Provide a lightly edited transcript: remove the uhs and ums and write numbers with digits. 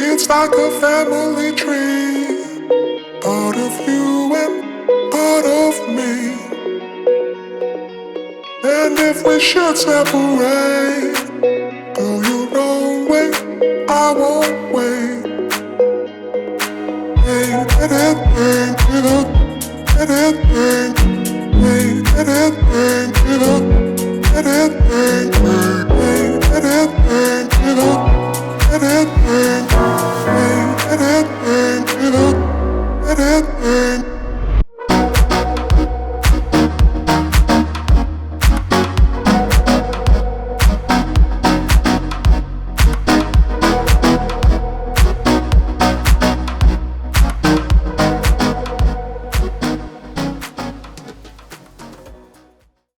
It's like a family tree, part of you and part of me. And if we should separate, go your own way, I won't wait. Hey, anything, you look, anything. Hey, anything, you look, anything. Hey, anything, you look, anything.